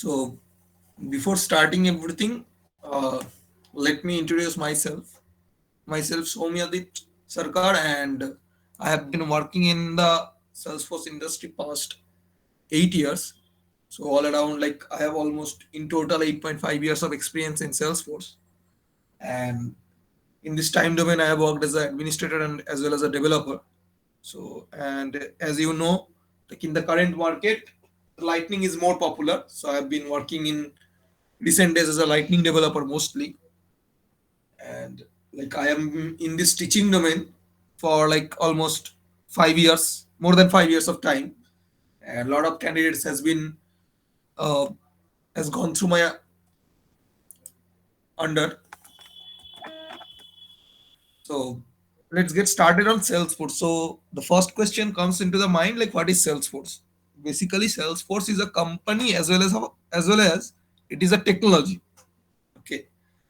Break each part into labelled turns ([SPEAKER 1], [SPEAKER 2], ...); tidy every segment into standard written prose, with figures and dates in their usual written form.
[SPEAKER 1] So, before starting everything, let me introduce myself. Myself, Soumyadit Sarkar, and I have been working in the Salesforce industry past 8 years. So, all around, like I have almost in total 8.5 years of experience in Salesforce. And in this time domain, I have worked as an administrator and as well as a developer. So, and as you know, like in the current market, Lightning is more popular. So, I have been working in recent days as a Lightning developer mostly. And like I am in this teaching domain for like almost 5 years, more than 5 years of time. And a lot of candidates uh, has gone through my under. So let's get started on Salesforce. So the first question comes into the mind, like what is Salesforce? Basically, Salesforce is a company as well as it is a technology. Okay.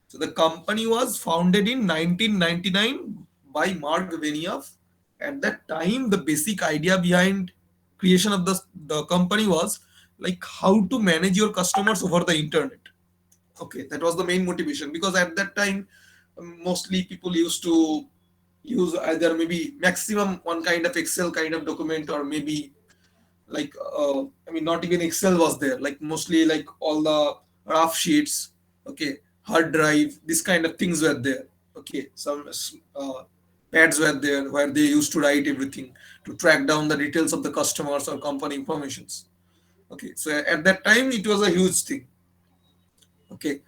[SPEAKER 1] So the company was founded in 1999 by Mark Benioff. At that time, the basic idea behind creation of the company was like how to manage your customers over the internet. Okay, that was the main motivation because at that time, mostly people used to use either maybe maximum one kind of Excel kind of document or maybe like I mean not even Excel was there, like mostly like all the rough sheets, okay, hard drive, this kind of things were there. Okay, some pads were there where they used to write everything to track down the details of the customers or company informations. Okay, so at that time it was a huge thing. Okay,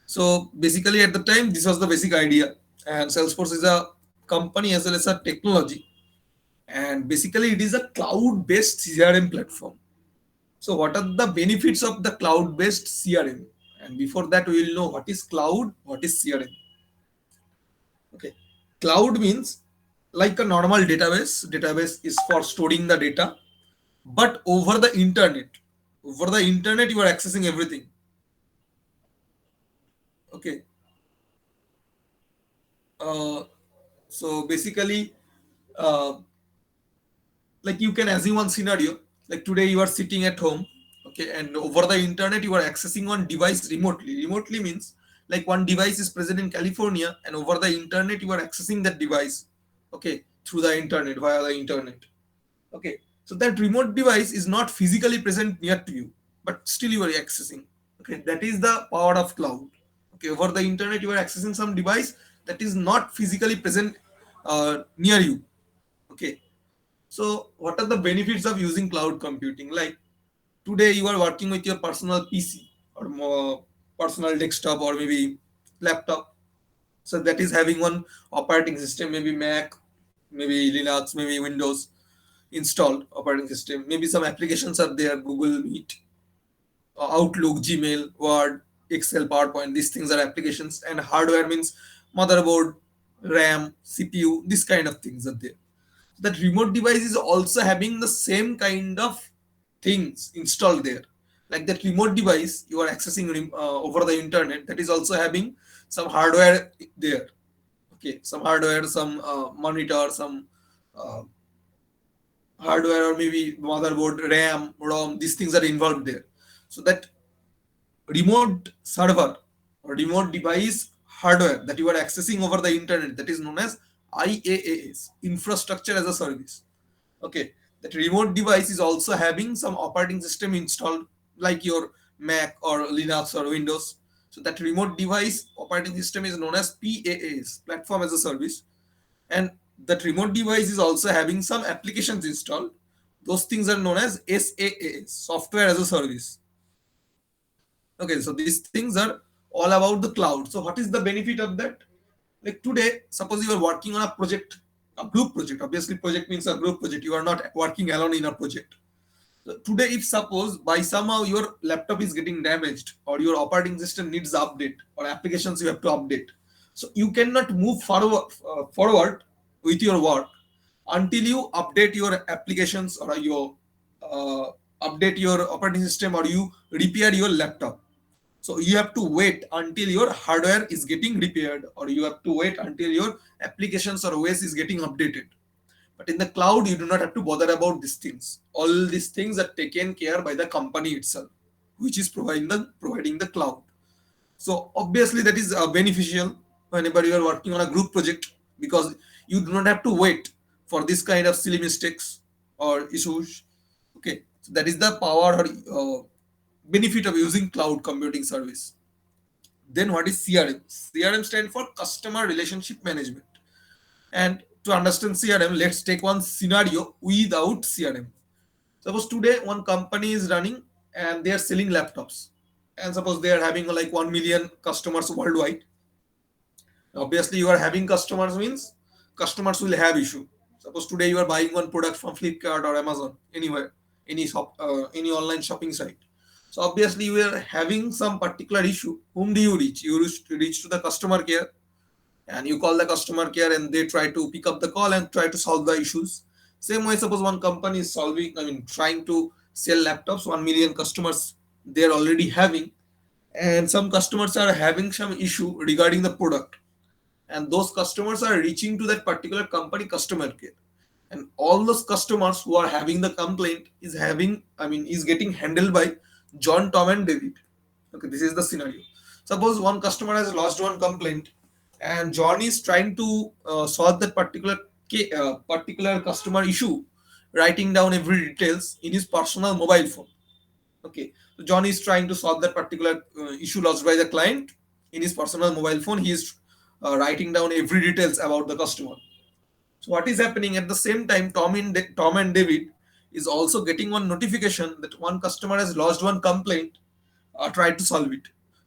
[SPEAKER 1] so basically at the time this was the basic idea, and Salesforce is a company as well as a technology, and basically it is a cloud based CRM platform. So, what are the benefits of the cloud based CRM? And before that, we will know what is cloud, what is CRM. Okay. Cloud means like a normal database. Database is for storing the data, but over the internet. Over the internet, you are accessing everything. Okay. Uh, so basically, uh, like you can assume one scenario, like today you are sitting at home, okay, and over the internet you are accessing one device remotely means like one device is present in California and over the internet you are accessing that device, okay, through the internet, via the internet. Okay, so that remote device is not physically present near to you, but still you are accessing. Okay, that is the power of cloud. Okay, over the internet you are accessing some device that is not physically present near you. Okay, so, what are the benefits of using cloud computing? Like today, you are working with your personal PC or more personal desktop or maybe laptop. So that is having one operating system, maybe Mac, maybe Linux, maybe Windows installed operating system. Maybe some applications are there, Google Meet, Outlook, Gmail, Word, Excel, PowerPoint. These things are applications, and hardware means motherboard, RAM, CPU. This kind of things are there. That remote device is also having the same kind of things installed there, like that remote device you are accessing over the internet, that is also having some hardware there. Okay, some hardware, some monitor, some uh, hardware or maybe motherboard, RAM, ROM, these things are involved there. So that remote server or remote device hardware that you are accessing over the internet, that is known as IaaS, infrastructure as a service. Okay, that remote device is also having some operating system installed like your Mac or Linux or Windows. So that remote device operating system is known as PaaS, platform as a service, and that remote device is also having some applications installed. Those things are known as SaaS, software as a service. Okay, so these things are all about the cloud. So what is the benefit of that? Like today, suppose you are working on a project, a group project. Obviously, project means a group project. You are not working alone in a project. So today, if suppose by somehow your laptop is getting damaged or your operating system needs update or applications you have to update, so you cannot move forward with your work until you update your applications or your uh, update your operating system or you repair your laptop. So you have to wait until your hardware is getting repaired or you have to wait until your applications or OS is getting updated. But in the cloud, you do not have to bother about these things. All these things are taken care by the company itself. which is providing the cloud. So obviously that is beneficial whenever you are working on a group project, because you do not have to wait for this kind of silly mistakes or issues. Okay, so that is the power or benefit of using cloud computing service. Then what is CRM? CRM stands for Customer Relationship Management. And to understand CRM, let's take one scenario without CRM. Suppose today one company is running and they are selling laptops. And suppose they are having like 1 million customers worldwide. Obviously, you are having customers means customers will have issue. Suppose today you are buying one product from Flipkart or Amazon, anywhere, any online shopping site. So obviously you are having some particular issue. Whom do you reach? You reach to the customer care, and you call the customer care and they try to pick up the call and try to solve the issues. Same way, suppose one company is trying to sell laptops, 1 million customers they are already having, and some customers are having some issue regarding the product, and those customers are reaching to that particular company customer care, and all those customers who are having the complaint is getting handled by John, Tom and David. Okay, this is the scenario. Suppose one customer has lodged one complaint, and John is trying to solve that particular customer issue, writing down every details in his personal mobile phone. Okay, so John is trying to solve that particular issue lodged by the client in his personal mobile phone. He is writing down every details about the customer. So what is happening at the same time? Tom and David is also getting one notification that one customer has lodged one complaint, try to solve it.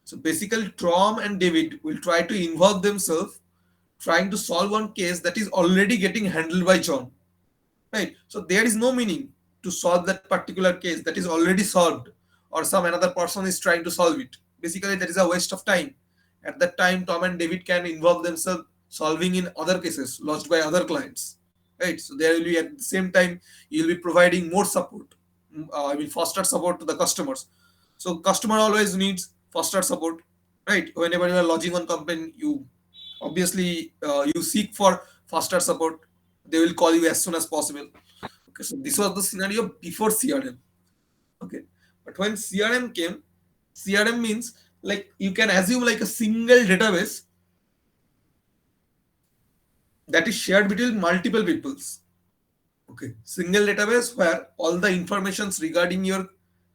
[SPEAKER 1] So basically, Tom and David will try to involve themselves trying to solve one case that is already getting handled by John. Right. So there is no meaning to solve that particular case that is already solved, or some another person is trying to solve it. Basically, that is a waste of time. At that time, Tom and David can involve themselves solving in other cases lodged by other clients. Right. So there will be at the same time you will be providing more support. Faster support to the customers. So customer always needs faster support. Right. Whenever you are lodging one complaint, you obviously you seek for faster support. They will call you as soon as possible. Okay, so this was the scenario before CRM. Okay, but when CRM came, CRM means like you can assume like a single database that is shared between multiple peoples. Okay, single database where all the informations regarding your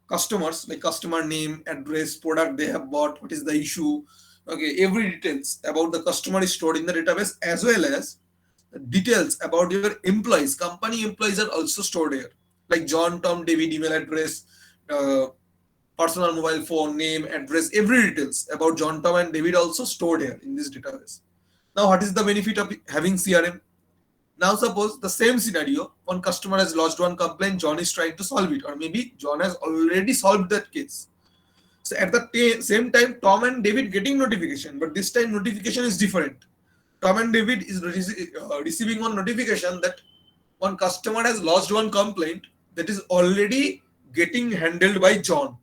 [SPEAKER 1] customers, like customer name, address, product they have bought, what is the issue, okay, every details about the customer is stored in the database, as well as details about your employees. Company employees are also stored here, like John, Tom, David, email address, uh, personal mobile phone, name, address, every details about John, Tom, and David also stored here in this database. Now, what is the benefit of having CRM? Now, suppose the same scenario, one customer has lodged one complaint, John is trying to solve it, or maybe John has already solved that case. So at the same time, Tom and David getting notification, but this time notification is different. Tom and David is receiving one notification that one customer has lodged one complaint that is already getting handled by John.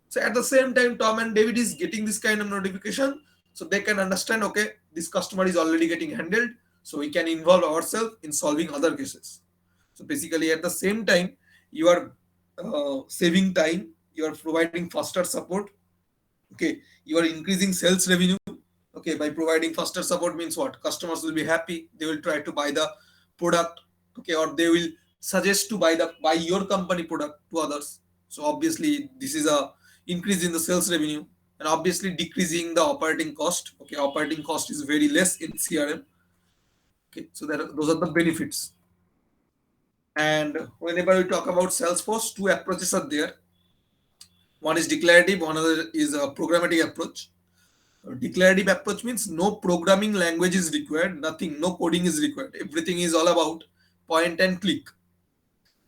[SPEAKER 1] So at the same time, Tom and David is getting this kind of notification, so they can understand, okay, this customer is already getting handled, so we can involve ourselves in solving other cases. So basically, at the same time, you are saving time, you are providing faster support. Okay, you are increasing sales revenue. Okay, by providing faster support means what? Customers will be happy. They will try to buy the product. Okay, or they will suggest to buy your company product to others. So obviously, this is a increase in the sales revenue, and obviously decreasing the operating cost. Okay, operating cost is very less in CRM. Okay, so those are the benefits. And whenever we talk about Salesforce, two approaches are there. One is declarative, one other is a programmatic approach. Declarative approach means no programming language is required, nothing, no coding is required. Everything is all about point and click.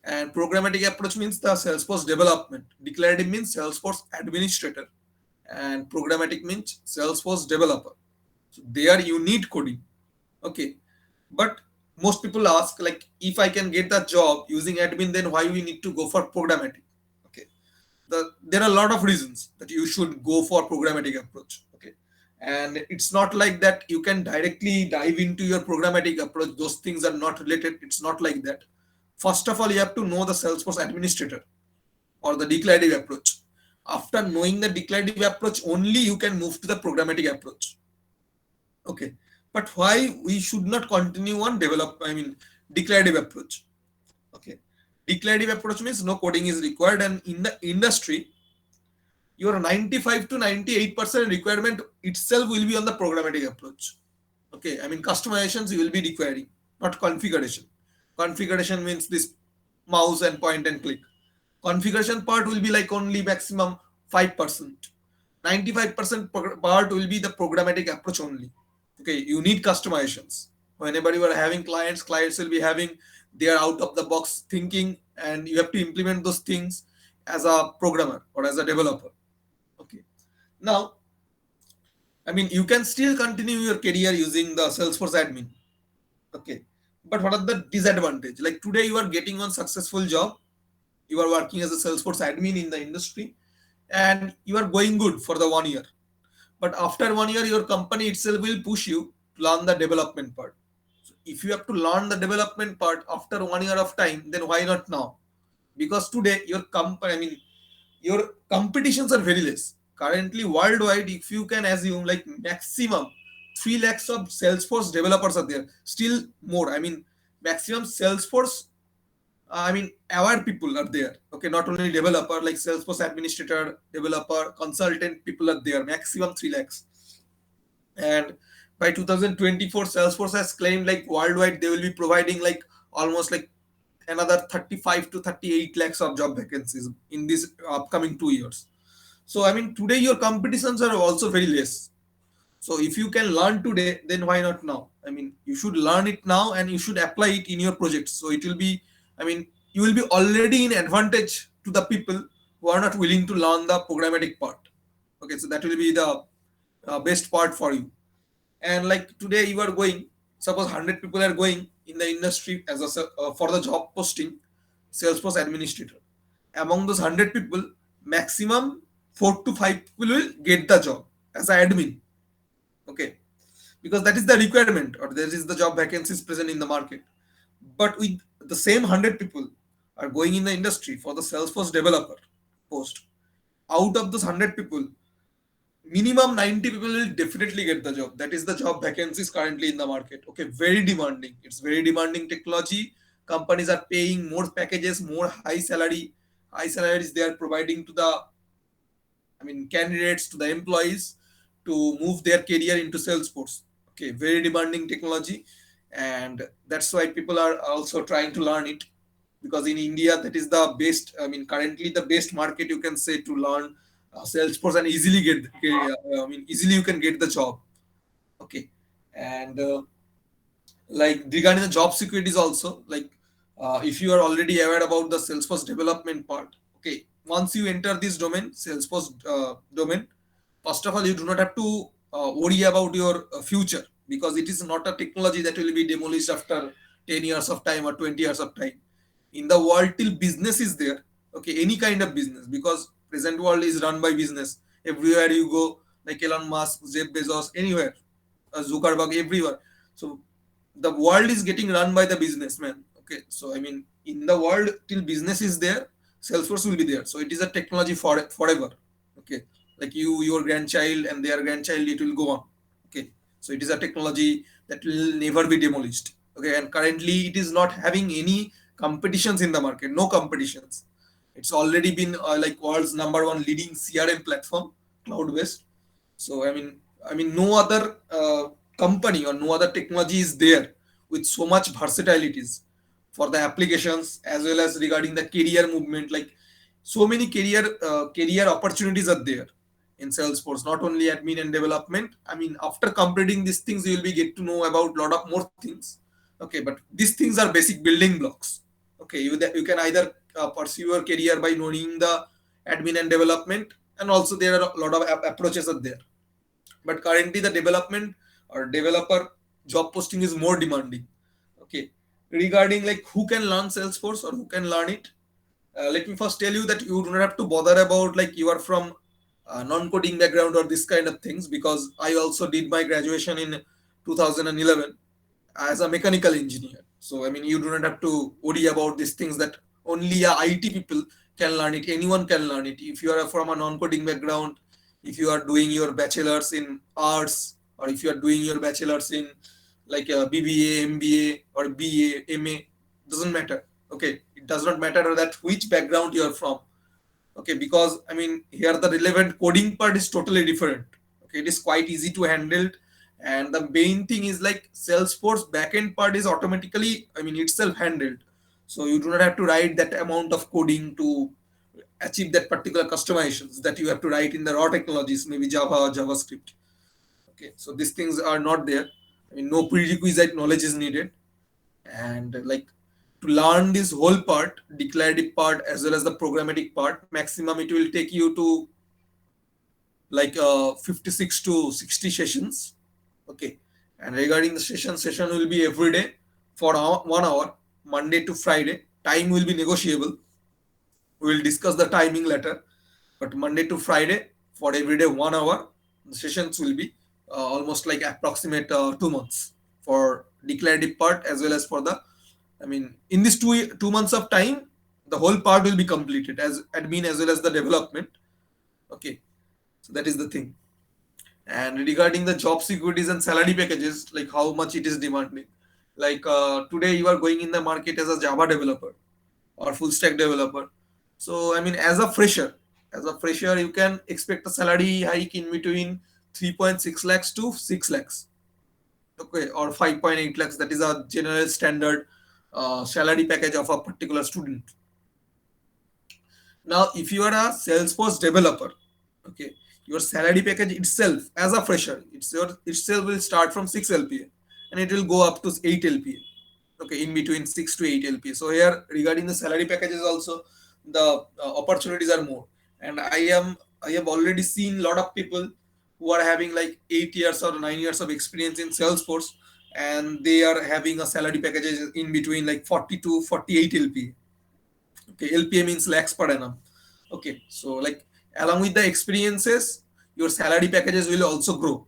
[SPEAKER 1] And programmatic approach means the Salesforce development. Declarative means Salesforce administrator. And programmatic means Salesforce developer. So there you need coding. Okay. But most people ask, like, if I can get the job using admin, then why we need to go for programmatic? Okay. There are a lot of reasons that you should go for programmatic approach. Okay. And it's not like that you can directly dive into your programmatic approach. Those things are not related. It's not like that. First of all, you have to know the Salesforce administrator or the declarative approach. After knowing the declarative approach, only you can move to the programmatic approach. Okay, but why we should not continue on declarative approach? Okay, declarative approach means no coding is required, and in the industry, your 95 to 98% requirement itself will be on the programmatic approach. Okay, customizations you will be requiring, not configuration. Configuration means this mouse and point and click. Configuration part will be like only maximum 5%. 95% part will be the programmatic approach only. Okay, you need customizations. Whenever you are having clients will be having their out of the box thinking, and you have to implement those things as a programmer or as a developer. Okay, now you can still continue your career using the Salesforce admin. Okay, but what are the disadvantage? Like today you are getting on successful job, you are working as a Salesforce admin in the industry, and you are going good for the 1 year. But after 1 year, your company itself will push you to learn the development part. So if you have to learn the development part after 1 year of time, then why not now? Because today your company, your competitions are very less. Currently, worldwide, if you can assume like maximum 3 lakhs of Salesforce developers are there. Still more. Maximum Salesforce aware people are there. Okay, not only developer, like Salesforce administrator, developer, consultant people are there. Maximum 3 lakhs. And by 2024, Salesforce has claimed like worldwide they will be providing like almost like another 35 to 38 lakhs of job vacancies in these upcoming 2 years. So today your competitions are also very less. So if you can learn today, then why not now? You should learn it now and you should apply it in your projects. So it will be, you will be already in advantage to the people who are not willing to learn the programmatic part. Okay, so that will be the best part for you. And like today you are going, suppose 100 people are going in the industry as for the job posting, Salesforce administrator. Among those 100 people, maximum 4 to 5 people will get the job as an admin. Okay, because that is the requirement, or there is the job vacancies present in the market. But with the same 100 people are going in the industry for the Salesforce developer post, out of those 100 people, minimum 90 people will definitely get the job. That is the job vacancies currently in the market. Okay, very demanding. It's very demanding technology. Companies are paying more packages, more high salaries they are providing to the candidates, to the employees, to move their career into Salesforce. Okay, very demanding technology, and that's why people are also trying to learn it, because in India that is the best. Currently the best market you can say to learn Salesforce and easily easily you can get the job. Okay, and like regarding the job securities also, like if you are already aware about the Salesforce development part. Okay, once you enter this domain, Salesforce domain, first of all, you do not have to worry about your future, because it is not a technology that will be demolished after 10 years of time or 20 years of time. In the world, till business is there, okay, any kind of business, because present world is run by business. Everywhere you go, like Elon Musk, Jeff Bezos, anywhere, Zuckerberg, everywhere. So the world is getting run by the businessman. Okay, so in the world, till business is there, Salesforce will be there. So it is a technology for forever. Okay, like your grandchild and their grandchild, it will go on. Okay, so it is a technology that will never be demolished. Okay, and currently it is not having any competitions in the market. No competitions. It's already been like world's number one leading CRM platform, cloud based. So no other company or no other technology is there with so much versatilities for the applications, as well as regarding the career movement. Like so many career opportunities are there in Salesforce. Not only admin and development. After completing these things, you will be get to know about a lot of more things. Okay, but these things are basic building blocks. Okay, you can either pursue your career by knowing the admin and development, and also there are a lot of approaches are there. But currently the development or developer job posting is more demanding. Okay, regarding like who can learn Salesforce or who can learn it, let me first tell you that you do not have to bother about like you are from non-coding background or this kind of things, because I also did my graduation in 2011 as a mechanical engineer. So you do not have to worry about these things that only IT people can learn it. Anyone can learn it. If you are from a non-coding background, if you are doing your bachelor's in arts, or if you are doing your bachelor's in like a BBA, MBA, or BA, MA, doesn't matter. Okay, it does not matter that which background you are from. Okay, because I mean here the relevant coding part is totally different. Okay, it is quite easy to handle, and the main thing is like Salesforce backend part is automatically, I mean, itself handled. So you do not have to write that amount of coding to achieve that particular customizations that you have to write in the raw technologies, maybe Java or JavaScript. Okay, so these things are not there. I mean, no prerequisite knowledge is needed, and like to learn this whole part, declarative part as well as the programmatic part, maximum it will take you to like 56 to 60 sessions. Okay, and regarding the session will be every day for 1 hour, Monday to Friday. Time will be negotiable. We will discuss the timing later, but Monday to Friday for every day 1 hour. The sessions will be almost like approximate 2 months for declarative part as well as for the, I mean, in this 2 months of time, the whole part will be completed as admin as well as the development. Okay, so that is the thing. And regarding the job securities and salary packages, like how much it is demanding. Like today, you are going in the market as a Java developer or full stack developer. So I mean, as a fresher, you can expect a salary hike in between 3.6 lakhs to 6 lakhs. Okay, or 5.8 lakhs. That is a general standard salary package of a particular student. Now, if you are a Salesforce developer, okay, your salary package itself as a fresher, itself will start from 6 LPA and it will go up to 8 LPA. Okay, in between 6 to 8 LPA. So here, regarding the salary packages, also the opportunities are more. And I have already seen a lot of people who are having like 8 years or 9 years of experience in Salesforce, and they are having a salary packages in between like 40 to 48 LPA. Okay, LPA means lakhs per annum. Okay, so like along with the experiences, your salary packages will also grow.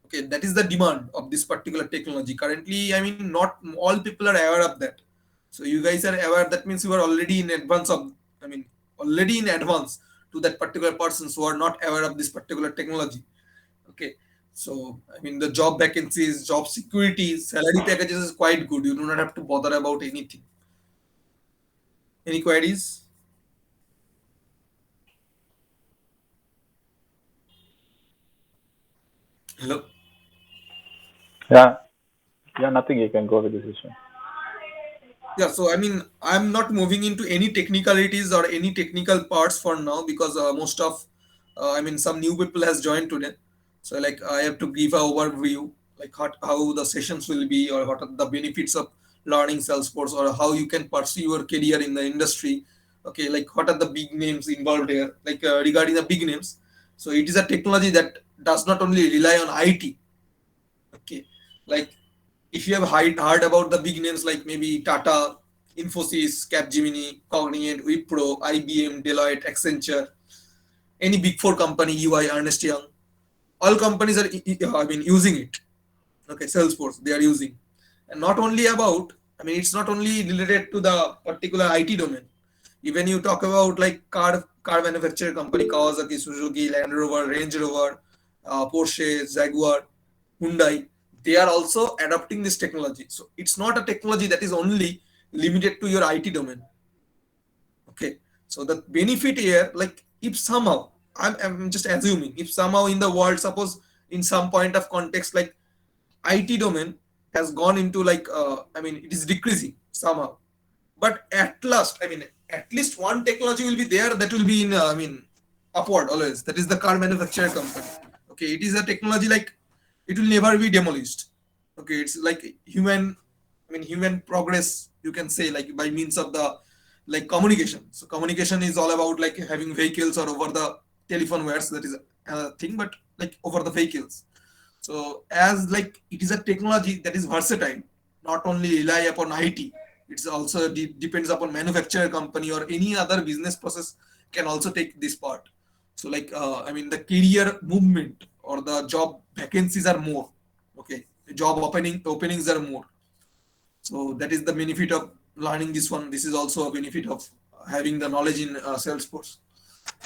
[SPEAKER 1] Okay, that is the demand of this particular technology currently. I mean, not all people are aware of that. So you guys are aware, that means you are already in advance of, I mean, already in advance to that particular persons who are not aware of this particular technology. Okay, so I mean, the job vacancies, job security, salary packages is quite good. You do not have to bother about anything. Any queries? Hello.
[SPEAKER 2] Yeah, yeah, nothing. You can go with the session.
[SPEAKER 1] Yeah, so I mean, I'm not moving into any technicalities or any technical parts for now, because most of, I mean, some new people has joined today. So like I have to give a overview, like how the sessions will be, or what are the benefits of learning Salesforce, or how you can pursue your career in the industry. Okay, like what are the big names involved here? Like regarding the big names, so it is a technology that does not only rely on IT. Okay, like if you have heard about the big names like maybe Tata, Infosys, Capgemini, Cognite, Wipro, IBM, Deloitte, Accenture, any big four company, UI, Ernst Young, all companies are, I mean, using it. Okay, Salesforce they are using, and not only about, I mean, it's not only related to the particular IT domain. Even you talk about like car manufacturer company, Kawasaki, Suzuki, Land Rover, Range Rover, Porsche, Jaguar, Hyundai, they are also adopting this technology. So it's not a technology that is only limited to your IT domain. Okay, so the benefit here, like if somehow, I'm just assuming, if somehow in the world, suppose in some point of context, like IT domain has gone into like, I mean, it is decreasing somehow. But at last, I mean, at least one technology will be there that will be in, I mean, upward always. That is the car manufacturer company. Okay, it is a technology like it will never be demolished. Okay, it's like human, I mean, human progress. You can say like by means of the like communication. So communication is all about like having vehicles or over the telephone wires. That is a thing, but like over the vehicles. So as like it is a technology that is versatile, not only rely upon IT, it's also depends upon manufacturer company or any other business process can also take this part. So like I mean, the career movement or the job vacancies are more. Okay, the job openings are more. So that is the benefit of learning this one. This is also a benefit of having the knowledge in Salesforce.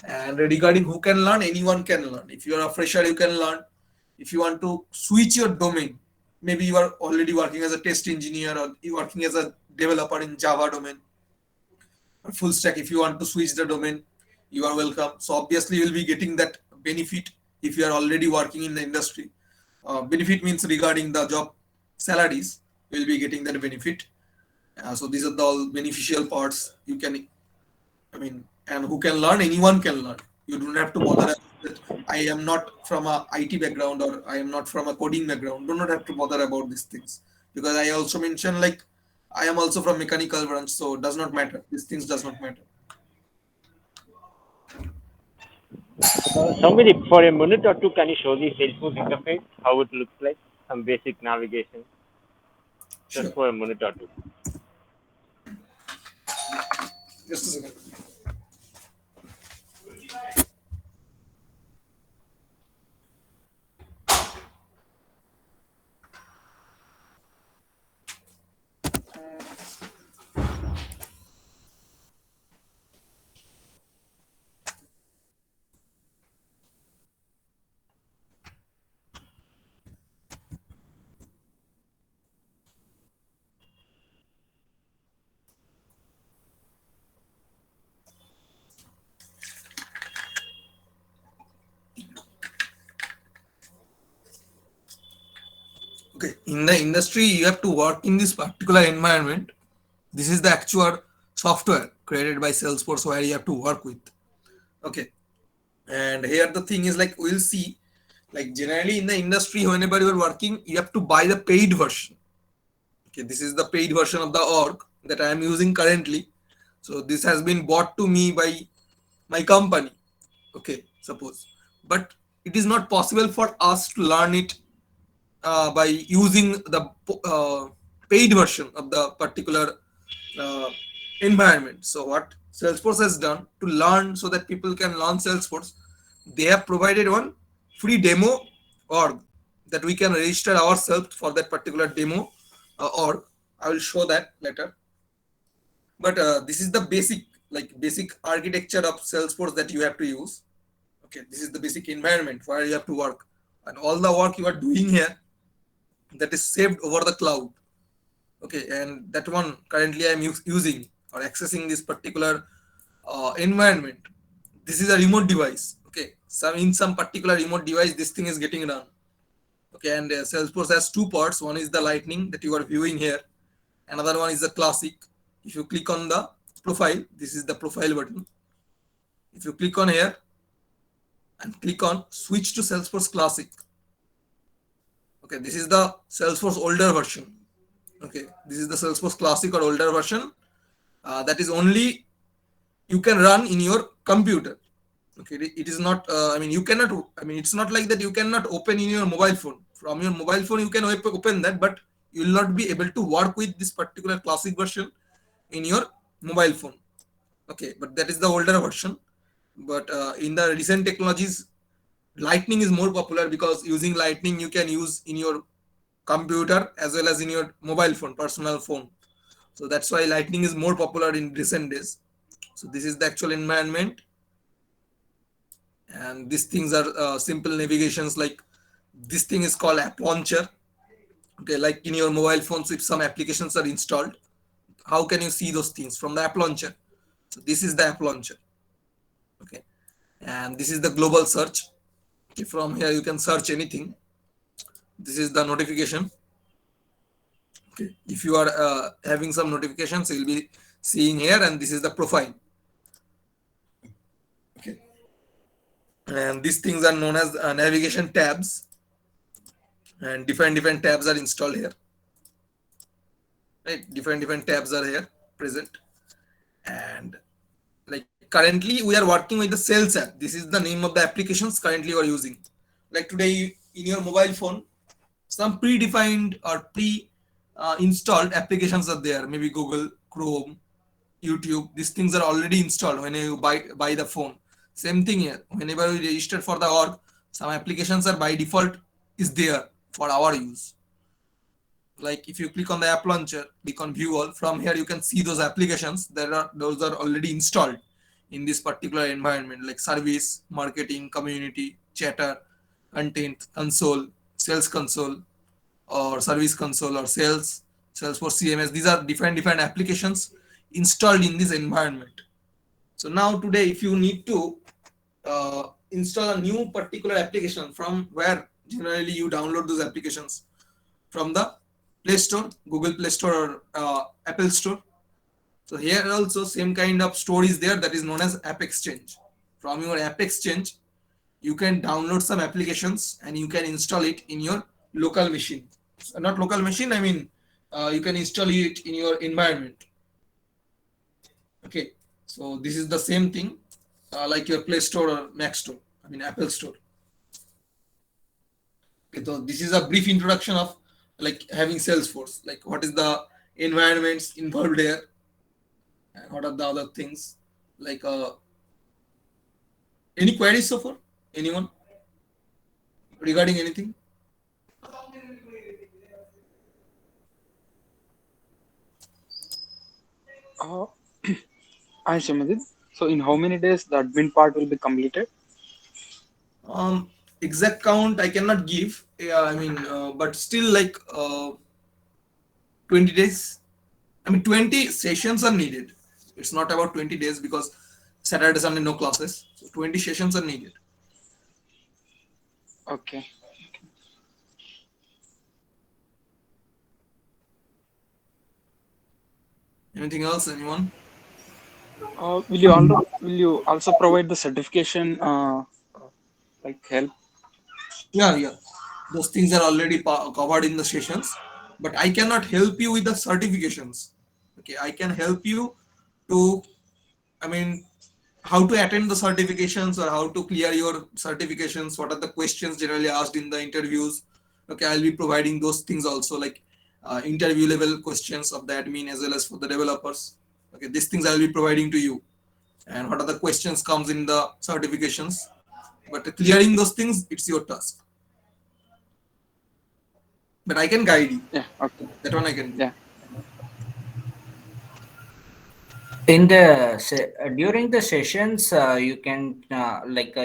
[SPEAKER 1] And regarding who can learn, anyone can learn. If you are a fresher, you can learn. If you want to switch your domain, maybe you are already working as a test engineer or you are working as a developer in Java domain or full stack. If you want to switch the domain, you are welcome. So obviously, you will be getting that benefit if you are already working in the industry. Benefit means regarding the job salaries, you will be getting that benefit. So these are the all beneficial parts you can, I mean, and who can learn, anyone can learn. You don't have to bother that I am not from a IT background or I am not from a coding background. Do not have to bother about these things because I also mentioned like I am also from mechanical branch, so it does not matter. These things does not matter.
[SPEAKER 3] Somebody, for a minute or two, can you show the Salesforce interface, how it looks like? Some basic navigation, just
[SPEAKER 1] Sure.
[SPEAKER 3] for a minute or two.
[SPEAKER 1] Just a second. Okay, in the industry, you have to work in this particular environment. This is the actual software created by Salesforce where you have to work with. Okay, and here the thing is like we'll see, like generally in the industry, whenever you are working, you have to buy the paid version. Okay, this is the paid version of the org that I am using currently. So this has been bought to me by my company. Okay, suppose, but it is not possible for us to learn it by using the paid version of the particular uh, environment. So what Salesforce has done to learn so that people can learn Salesforce, they have provided one free demo org that we can register ourselves for that particular demo org. I will show that later. But this is the basic architecture of Salesforce that you have to use. Okay, this is the basic environment where you have to work, and all the work you are doing here, that is saved over the cloud. Okay, and that one currently I'm using or accessing this particular environment. This is a remote device. Okay, so in some particular remote device this thing is getting run. Okay, and Salesforce has two parts. One is the lightning that you are viewing here, another one is the classic. If you click on the profile, this is the profile button. If you click on here and click on switch to Salesforce classic, okay, this is the Salesforce older version. Okay, this is the Salesforce classic or older version that is only you can run in your computer. Okay, it is not I mean you cannot, I mean it's not like that you cannot open in your mobile phone. From your mobile phone you can open that, but you will not be able to work with this particular classic version in your mobile phone. Okay, but that is the older version. But in the recent technologies, lightning is more popular because using lightning you can use in your computer as well as in your mobile phone, personal phone. So that's why lightning is more popular in recent days. So this is the actual environment, and these things are simple navigations. Like this thing is called app launcher. Okay, like in your mobile phones, if some applications are installed, how can you see those things from the app launcher? So this is the app launcher. Okay, and this is the global search. Okay, from here you can search anything. This is the notification. Okay, if you are having some notifications, you will be seeing here, and this is the profile. Okay, and these things are known as navigation tabs, and different tabs are installed here. Right, different tabs are here present, and like currently we are working with the sales app. This is the name of the applications currently you are using. Like today in your mobile phone, some predefined or pre-installed applications are there. Maybe Google, Chrome, YouTube. These things are already installed when you buy the phone. Same thing here. Whenever we register for the org, some applications are by default is there for our use. Like if you click on the app launcher, click on view all, from here you can see those applications that are those are already installed in this particular environment, like service, marketing, community, chatter, content, console, sales console, or service console, or sales, Salesforce CMS. These are different applications installed in this environment. So now today, if you need to install a new particular application, from where generally you download those applications, from the Play Store, Google Play Store, or Apple Store. So here also same kind of store is there, that is known as App Exchange. From your App Exchange, you can download some applications and you can install it in your local machine. Not local machine, I mean you can install it in your environment. Okay, so this is the same thing like your Play Store or Mac Store, I mean Apple Store. Okay, so this is a brief introduction of like having Salesforce, like what is the environments involved there, and what are the other things. Like any queries so far? Anyone regarding anything?
[SPEAKER 4] Uh, I'm Shamadid. So in how many days the admin part will be completed?
[SPEAKER 1] Exact count I cannot give. Yeah, I mean, but still like 20 days. I mean, 20 sessions are needed. It's not about 20 days because Saturday, Sunday, no classes. So 20 sessions are needed.
[SPEAKER 4] Okay.
[SPEAKER 1] Anything else? Anyone?
[SPEAKER 4] Will you also provide the certification like help?
[SPEAKER 1] Yeah. Those things are already covered in the sessions, but I cannot help you with the certifications. Okay, I can help you to, I mean, how to attend the certifications or how to clear your certifications. What are the questions generally asked in the interviews? Okay, I'll be providing those things also, like interview level questions of the admin as well as for the developers. Okay, these things I'll be providing to you. And what are the questions comes in the certifications? But clearing those things, it's your task. But I can guide you.
[SPEAKER 4] Yeah. Okay.
[SPEAKER 1] That one I can do.
[SPEAKER 4] Yeah.
[SPEAKER 5] In the during the sessions, you can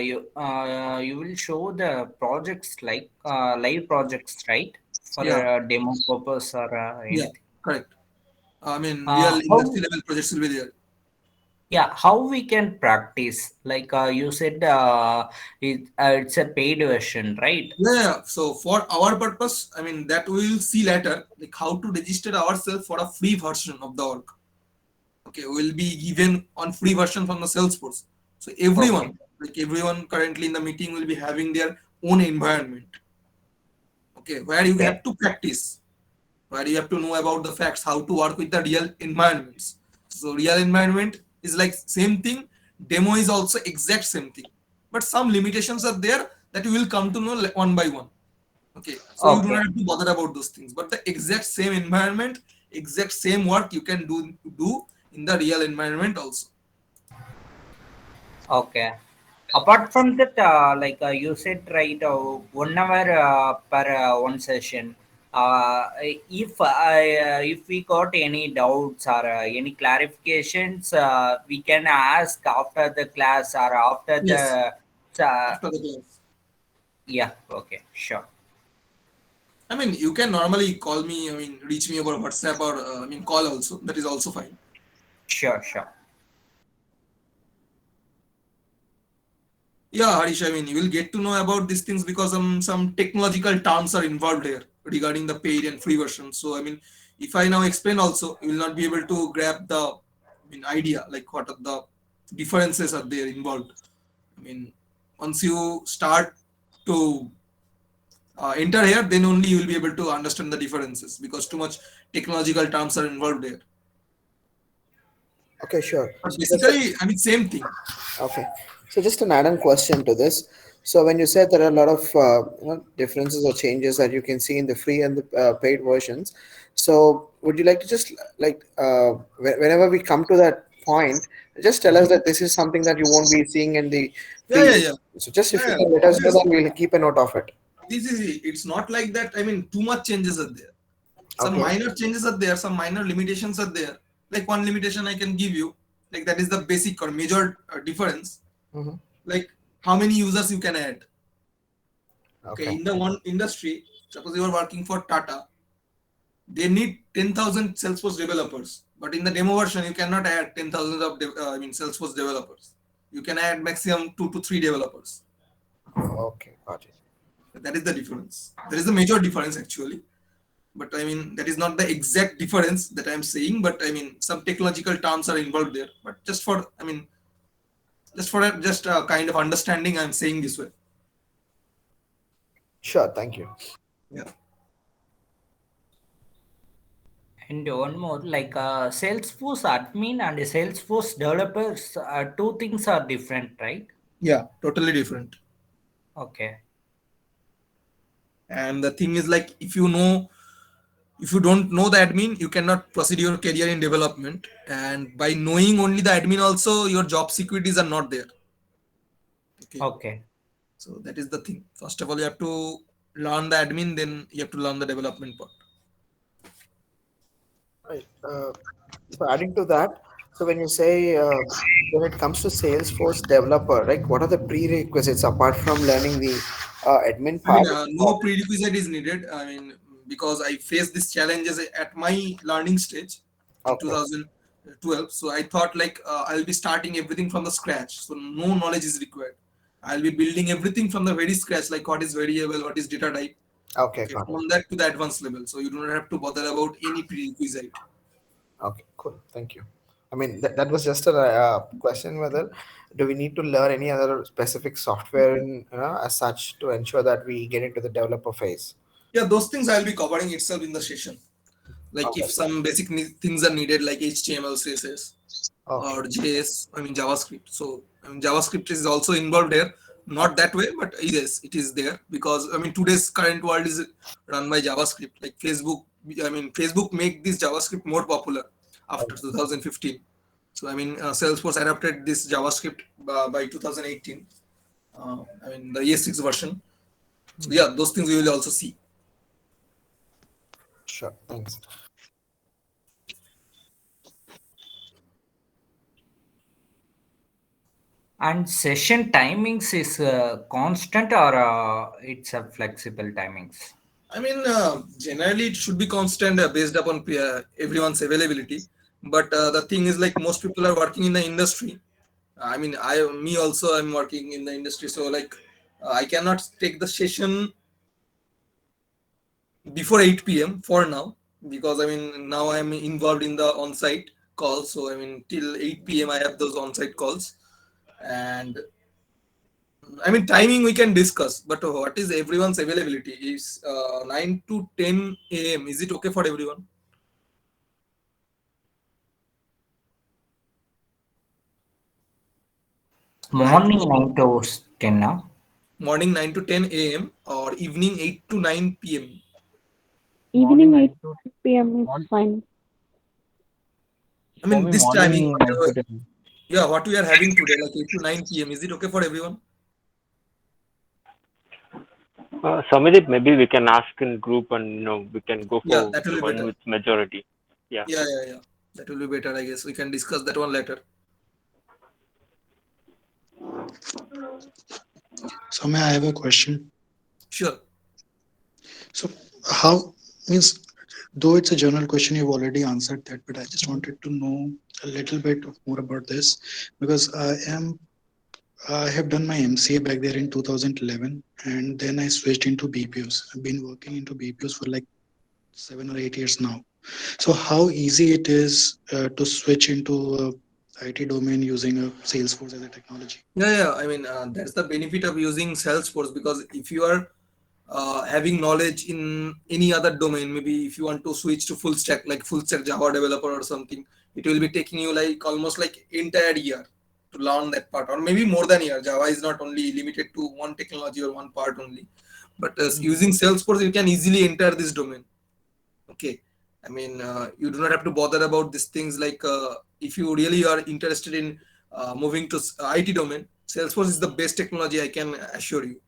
[SPEAKER 5] you will show the projects like live projects, right? For
[SPEAKER 1] Yeah,
[SPEAKER 5] a demo purpose or
[SPEAKER 1] yeah,
[SPEAKER 5] anything.
[SPEAKER 1] correct. I mean, real
[SPEAKER 5] How
[SPEAKER 1] industry level projects will be there.
[SPEAKER 5] Yeah, how we can practice? Like you said, it's a paid version, right?
[SPEAKER 1] Yeah. So for our purpose, I mean, that we will see later, like how to register ourselves for a free version of the work. Okay, will be given on free version from the Salesforce. So
[SPEAKER 5] Okay,
[SPEAKER 1] everyone currently in the meeting will be having their own environment. Okay, where you
[SPEAKER 5] okay,
[SPEAKER 1] have to practice, where you have to know about the facts, how to work with the real environments. So real environment is like same thing. Demo is also exact same thing, but some limitations are there that you will come to know one by one. Okay, so you do
[SPEAKER 5] okay.
[SPEAKER 1] not have to bother about those things, but the exact same environment, exact same work you can do in the real environment also.
[SPEAKER 5] Okay. Apart from that, you said, right, 1 hour per one session. If we got any doubts or any clarifications, we can ask after the class or after
[SPEAKER 1] Yes,
[SPEAKER 5] the. Uh,
[SPEAKER 1] after the class.
[SPEAKER 5] yeah. Okay. Sure.
[SPEAKER 1] I mean, you can normally call me. I mean, reach me over WhatsApp or I mean, call also. That is also fine.
[SPEAKER 5] Sure. Sure.
[SPEAKER 1] Yeah, Harish, I mean, you will get to know about these things because some technological terms are involved here regarding the paid and free version. So, I mean, if I now explain also, you will not be able to grab the idea, like what are the differences are there involved. I mean, once you start to enter here, then only you will be able to understand the differences because too much technological terms are involved there.
[SPEAKER 6] Okay, sure.
[SPEAKER 1] But
[SPEAKER 6] So just
[SPEAKER 1] basically, I mean, same thing.
[SPEAKER 6] okay. So just an add-on question to this. So when you said there are a lot of differences or changes that you can see in the free and the paid versions, so would you like to just like whenever we come to that point, just tell us that this is something that you won't be seeing in the
[SPEAKER 1] Yeah,
[SPEAKER 6] free.
[SPEAKER 1] yeah, yeah.
[SPEAKER 6] So just if
[SPEAKER 1] Yeah,
[SPEAKER 6] you
[SPEAKER 1] yeah.
[SPEAKER 6] can let us know,
[SPEAKER 1] Obviously.
[SPEAKER 6] that we'll keep a note of it.
[SPEAKER 1] This is it. It's not like that. I mean, too much changes are there. Some
[SPEAKER 6] Okay.
[SPEAKER 1] minor changes are there, some minor limitations are there. Like one limitation I can give you, like that is the basic or major difference.
[SPEAKER 6] Mhm.
[SPEAKER 1] Like how many users you can add. Okay,
[SPEAKER 6] Okay.
[SPEAKER 1] in the one industry, suppose you are working for Tata, they need 10,000 Salesforce developers, but in the demo version you cannot add 10,000 of Salesforce developers. You can add maximum 2 to 3 developers.
[SPEAKER 6] Okay. Got it.
[SPEAKER 1] That is the difference. There is a major difference actually, but I mean that is not the exact difference that I am saying. But I mean some technological terms are involved there. But just for just a kind of understanding, I am saying this way.
[SPEAKER 6] Sure. Thank you.
[SPEAKER 1] Yeah.
[SPEAKER 5] And one more, like Salesforce admin and Salesforce developers, two things are different, right?
[SPEAKER 1] Yeah. Totally different.
[SPEAKER 5] Okay.
[SPEAKER 1] And the thing is like if you don't know the admin, you cannot proceed your career in development. And by knowing only the admin also, your job securities are not there. Okay.
[SPEAKER 5] Okay.
[SPEAKER 1] So that is the thing. First of all, you have to learn the admin, then you have to learn the development part.
[SPEAKER 6] Right. So adding to that, so when you say when it comes to Salesforce developer, right? What are the prerequisites apart from learning the admin
[SPEAKER 1] I mean,
[SPEAKER 6] part?
[SPEAKER 1] no prerequisite is needed. I mean, because I faced these challenges at my learning stage in
[SPEAKER 6] Okay.
[SPEAKER 1] 2012. So I thought like I'll be starting everything from the scratch. So no knowledge is required. I'll be building everything from the very scratch, like what is variable, what is data type.
[SPEAKER 6] Okay.
[SPEAKER 1] Okay,
[SPEAKER 6] Got it.
[SPEAKER 1] from that to the advanced level. So you do not have to bother about any prerequisite.
[SPEAKER 6] Okay. Cool. Thank you. I mean, that was just a question whether do we need to learn any other specific software as such to ensure that we get into the developer phase?
[SPEAKER 1] Yeah, those things I'll be covering itself in the session. Like
[SPEAKER 6] Okay.
[SPEAKER 1] if some basic things are needed, like HTML, CSS,
[SPEAKER 6] Okay.
[SPEAKER 1] or JS, JavaScript. So JavaScript is also involved here. Not that way, but yes, it is there because today's current world is run by JavaScript. Like Facebook make this JavaScript more popular after 2015. So Salesforce adopted this JavaScript by 2018. The ES6 version. So yeah, those things we will also see.
[SPEAKER 6] Sure. Thanks.
[SPEAKER 5] And session timings is constant or it's a flexible timings?
[SPEAKER 1] Generally it should be constant based upon everyone's availability. But the thing is, like most people are working in the industry. Me also, I'm working in the industry. So like, I cannot take the session before 8 p.m. for now because now I'm involved in the on-site calls. So till 8 p.m. I have those on-site calls, and timing we can discuss, but what is everyone's availability? Is 9 to 10 a.m. Is it okay for everyone?
[SPEAKER 5] Morning 9 to 10 now.
[SPEAKER 1] Morning 9 to 10 a.m. or evening 8 to 9 p.m.
[SPEAKER 7] Evening
[SPEAKER 3] Morning
[SPEAKER 7] 8 p.m. is fine.
[SPEAKER 3] For me,
[SPEAKER 1] This timing,
[SPEAKER 3] morning 9 to 10.
[SPEAKER 1] yeah, what we are having today, like 8 to 9 p.m. Is it okay for everyone?
[SPEAKER 3] Samadip, maybe we can ask in group and we can go
[SPEAKER 1] Yeah,
[SPEAKER 3] for
[SPEAKER 1] that will
[SPEAKER 3] the
[SPEAKER 1] be
[SPEAKER 3] one
[SPEAKER 1] better.
[SPEAKER 3] with majority. Yeah.
[SPEAKER 1] Yeah. That will be better, I guess. We can discuss that one later.
[SPEAKER 8] So may I have a question?
[SPEAKER 1] Sure.
[SPEAKER 8] So how means though it's a general question, you've already answered that, but I just wanted to know a little bit more about this because I have done my MCA back there in 2011 and then I switched into BPOs. I've been working into BPOs for like 7 or 8 years now. So how easy it is to switch into a IT domain using a Salesforce as a technology?
[SPEAKER 1] Yeah. That's the benefit of using Salesforce, because if you are having knowledge in any other domain, maybe if you want to switch to full stack, like full stack Java developer or something, it will be taking you like almost like entire year to learn that part, or maybe more than a year. Java is not only limited to one technology or one part only, but using Salesforce, you can easily enter this domain. Okay. You do not have to bother about these things. Like if you really are interested in moving to IT domain, Salesforce is the best technology, I can assure you.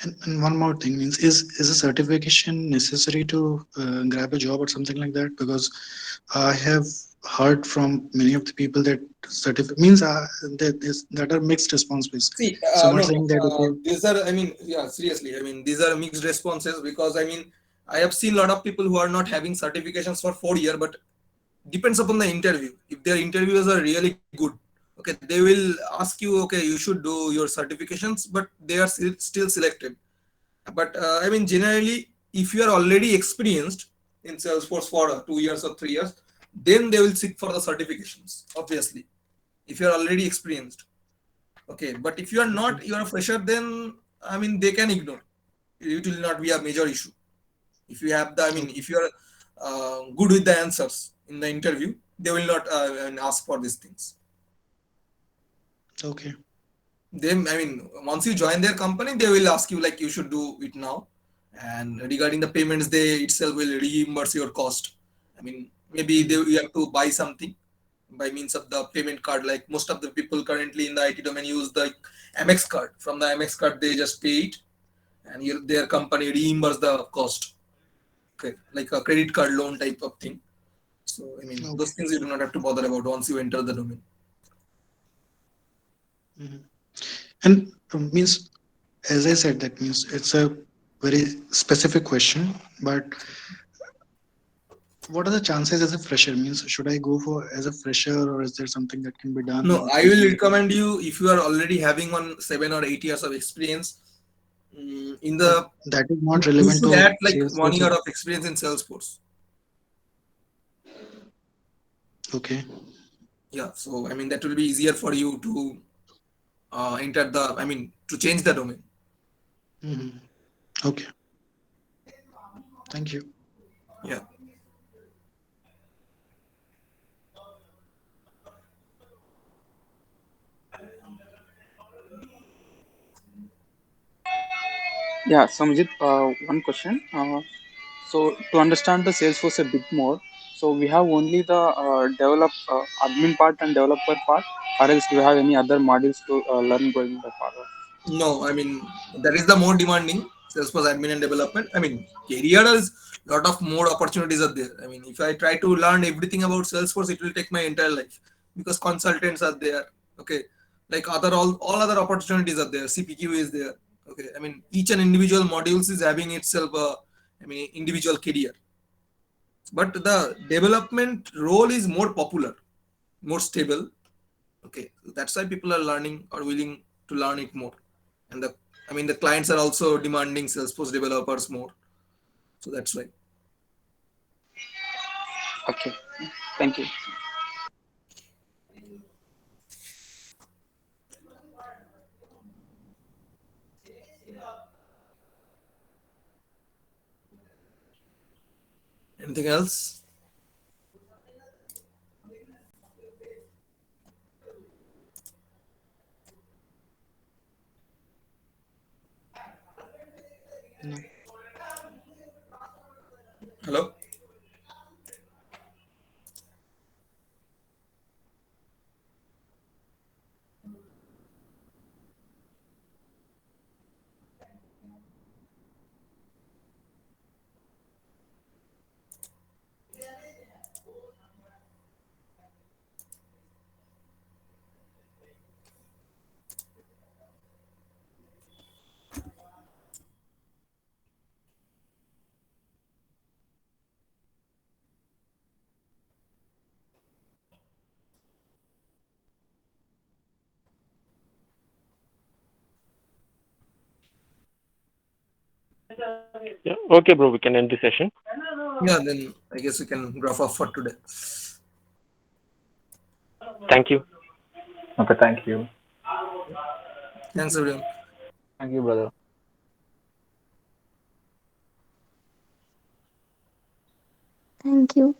[SPEAKER 8] And one more thing means is a certification necessary to grab a job or something like that? Because I have heard from many of the people that certificate means that are mixed responses.
[SPEAKER 1] See,
[SPEAKER 8] Some are
[SPEAKER 1] no, no.
[SPEAKER 8] saying that okay,
[SPEAKER 1] These are, I mean, yeah, seriously. I mean, these are mixed responses because, I mean, I have seen a lot of people who are not having certifications for 4 years, but depends upon the interview. If their interviewers are really good, okay, they will ask you, okay, you should do your certifications, but they are still selected. But I mean, generally, if you are already experienced in Salesforce for 2 years or 3 years, then they will seek for the certifications, obviously, if you are already experienced. Okay, but if you are not, you are a fresher, then I mean they can ignore. It will not be a major issue. If you have the, I mean, if you are good with the answers in the interview, they will not ask for these things.
[SPEAKER 8] okay,
[SPEAKER 1] Then, I mean, once you join their company, they will ask you like you should do it now. And regarding the payments, they itself will reimburse your cost. I mean, maybe you have to buy something by means of the payment card. Like most of the people currently in the IT domain use the Amex card. From the Amex card, they just pay it, and their company reimburse the cost. Okay, like a credit card loan type of thing. So I mean,
[SPEAKER 8] okay.
[SPEAKER 1] those things you do not have to bother about once you enter the domain.
[SPEAKER 8] Mhm. And means as I said, that means it's a very specific question, but what are the chances as a fresher? Means should I go for as a fresher, or is there something that can be
[SPEAKER 1] No,
[SPEAKER 8] done
[SPEAKER 1] I
[SPEAKER 8] to
[SPEAKER 1] will
[SPEAKER 8] make
[SPEAKER 1] recommend you if you are already having 7 or 8 years of experience. In
[SPEAKER 8] but
[SPEAKER 1] the
[SPEAKER 8] that is not
[SPEAKER 1] You
[SPEAKER 8] relevant
[SPEAKER 1] should
[SPEAKER 8] to
[SPEAKER 1] add like
[SPEAKER 8] sales?
[SPEAKER 1] 1 year of experience in Salesforce.
[SPEAKER 8] Okay.
[SPEAKER 1] Yeah, so I mean that will be easier for you to enter the. I mean to change the domain.
[SPEAKER 8] Mhm. Okay. Thank you.
[SPEAKER 1] Yeah.
[SPEAKER 4] Yeah, Samjit, one question. So to understand the Salesforce a bit more, so we have only the admin part and developer part, or else do we have any other modules to learn going forward?
[SPEAKER 1] No, I mean that is the more demanding Salesforce admin and development. I mean career is lot of more opportunities are there. I mean if I try to learn everything about Salesforce, it will take my entire life because consultants are there. Okay, like all other opportunities are there. CPQ is there. Okay, I mean each and individual modules is having itself a, I mean individual career. But the development role is more popular, more stable. Okay, so that's why people are learning or willing to learn it more, and the, I mean the clients are also demanding Salesforce developers more, so that's why.
[SPEAKER 4] Okay, thank you.
[SPEAKER 1] Anything else?
[SPEAKER 8] No.
[SPEAKER 1] Hello.
[SPEAKER 3] Yeah. Okay, bro. We can end the session.
[SPEAKER 1] Yeah, then I guess we can wrap off for today.
[SPEAKER 3] Thank you.
[SPEAKER 2] Okay, thank you.
[SPEAKER 1] Thanks everyone.
[SPEAKER 2] Thank you, brother.
[SPEAKER 7] Thank you.